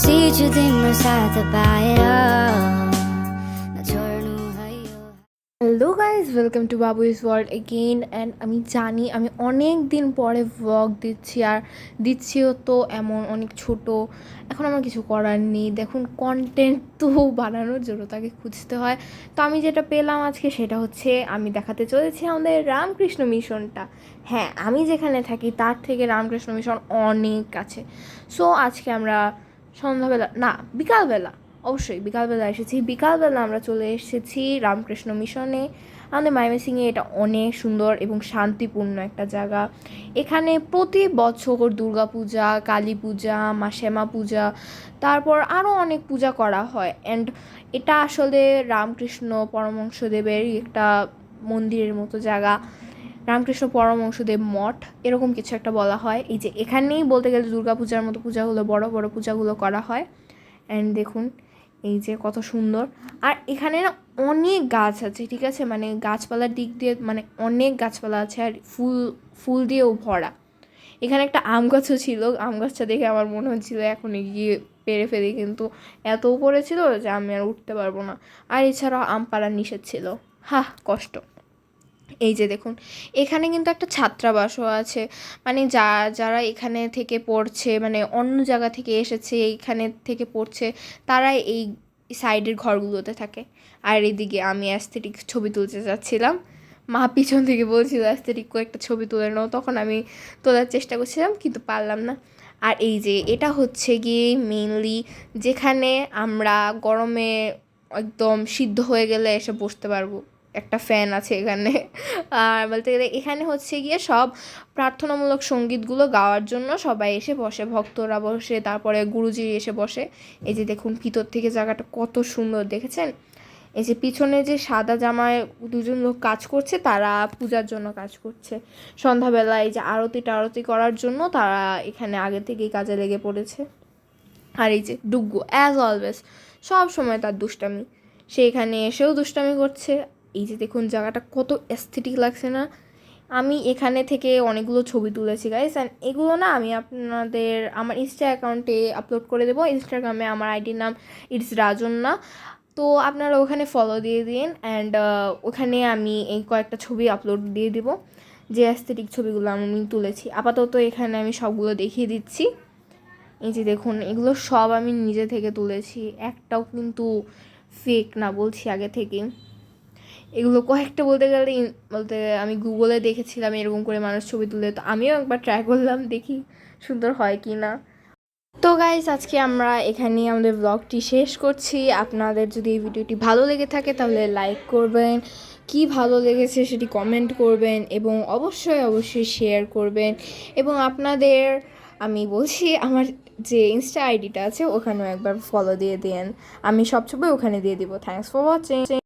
Si注定मैं साथ पाया ना छोड्नु भयो। Hello guys, welcome to Babu is world again. And আমি জানি আমি অনেক দিন পরে ভ্লগ দিচ্ছি, আর দিচ্ছিও তো এমন অনেক ছোট। এখন আমার কিছু করার নেই, দেখুন কন্টেন্ট তো বানানোর জন্য তাকে খুঁজতে হয়। তো আমি যেটা পেলাম আজকে সেটা হচ্ছে আমি দেখাতে চলেছি আমাদের রামকৃষ্ণ মিশনটা। হ্যাঁ, আমি যেখানে থাকি তার থেকে রামকৃষ্ণ মিশন অনেক কাছে। সো আজকে আমরা সন্ধ্যাবেলা না বিকালবেলা, অবশ্যই বিকালবেলা এসেছি। বিকালবেলা আমরা চলে এসেছি রামকৃষ্ণ মিশনে। আমাদের ময়মনসিংহে এটা অনেক সুন্দর এবং শান্তিপূর্ণ একটা জায়গা। এখানে প্রতি বছর দুর্গাপূজা, কালী পূজা, মা শ্যামা পূজা, তারপর আরও অনেক পূজা করা হয়। অ্যান্ড এটা আসলে রামকৃষ্ণ পরমহংসদেবেরই একটা মন্দিরের মতো জায়গা। রামকৃষ্ণ পরমহংসদেব মঠ এরকম কিছু একটা বলা হয়। এই যে এখানেই বলতে গেলে দুর্গাপূজার মতো পূজাগুলো, বড় বড় পূজাগুলো করা হয়। অ্যান্ড দেখুন এই যে কত সুন্দর। আর এখানে না অনেক গাছ আছে, ঠিক আছে, মানে গাছপালার দিক দিয়ে মানে অনেক গাছপালা আছে, আর ফুল দিয়েও ভরা। এখানে একটা আম গাছও ছিল, আম গাছটা দেখে আমার মনে হচ্ছিল এখন গিয়ে পেরে ফেলি, কিন্তু এত উপরে ছিল যে আমি আর উঠতে পারবো না। আর এছাড়াও আম পাড়ার নিষেধ ছিল, কষ্ট। এই যে দেখুন এখানে কিন্তু একটা ছাত্রাবাসও আছে, মানে যারা এখানে থেকে পড়ছে, মানে অন্য জায়গা থেকে এসেছে এইখানে থেকে পড়ছে, তারা এই সাইডের ঘরগুলোতে থাকে। আর এদিকে আমি অ্যাস্থেটিক ছবি তুলতে যাচ্ছিলাম, মা পিছন থেকে বলছিল অ্যাস্থেটিক একটা ছবি তুলে নাও, তখন আমি তোলার চেষ্টা করছিলাম কিন্তু পারলাম না। আর এই যে এটা হচ্ছে গিয়ে মেইনলি যেখানে আমরা গরমে একদম সিদ্ধ হয়ে গেলে এসে বসতে পারবো। একটা ফ্যান আছে এখানে। আর বলতে গেলে এখানে হচ্ছে গিয়ে সব প্রার্থনামূলক সঙ্গীতগুলো গাওয়ার জন্য সবাই এসে বসে, ভক্তরা বসে, তারপরে গুরুজি এসে বসে। এই যে দেখুন ভিতর থেকে জায়গাটা কত সুন্দর, দেখেছেন? এই যে পিছনে যে সাদা জামায় দুজন লোক কাজ করছে, তারা পূজার জন্য কাজ করছে। সন্ধ্যাবেলা এই যে আরতি করার জন্য তারা এখানে আগে থেকেই কাজে লেগে পড়েছে। আর এই যে ডুগ্গু অ্যাজ অলওয়েজ সব সময় তার দুষ্টামি, সে এখানে এসেও দুষ্টামি করছে। এই যে দেখুন জায়গাটা কত অ্যাস্থেটিক লাগছে না? আমি এখানে থেকে অনেকগুলো ছবি তুলেছি গাইস, অ্যান্ড এগুলো না আমি আপনাদের আমার ইনস্টা অ্যাকাউন্টে আপলোড করে দেবো। ইনস্টাগ্রামে আমার আইডির নাম ইটস রাজন্যা, তো আপনারা ওখানে ফলো দিয়ে দিন। অ্যান্ড ওখানে আমি এই কয়েকটা ছবি আপলোড দিয়ে দেবো, যে অ্যাস্থেটিক ছবিগুলো আমি তুলেছি। আপাতত এখানে আমি সবগুলো দেখিয়ে দিচ্ছি। এই যে দেখুন এগুলো সব আমি নিজে থেকে তুলেছি, একটাও কিন্তু ফেক না, বলছি আগে থেকে। এগুলো কয়েকটা বলতে আমি গুগলে দেখেছিলাম এরকম করে মানুষ ছবি তুলে, তো আমিও একবার ট্রাই করলাম, দেখি সুন্দর হয় কি না। তো গাইস আজকে আমরা এখানেই আমাদের ব্লগটি শেষ করছি। আপনাদের যদি এই ভিডিওটি ভালো লেগে থাকে তাহলে লাইক করবেন, কি ভালো লেগেছে সেটি কমেন্ট করবেন, এবং অবশ্যই শেয়ার করবেন। এবং আপনাদের আমি বলছি আমার যে ইনস্টা আইডিটা আছে ওখানেও একবার ফলো দিয়ে দেন, আমি সব ছবি ওখানে দিয়ে দিব। Thanks for watching.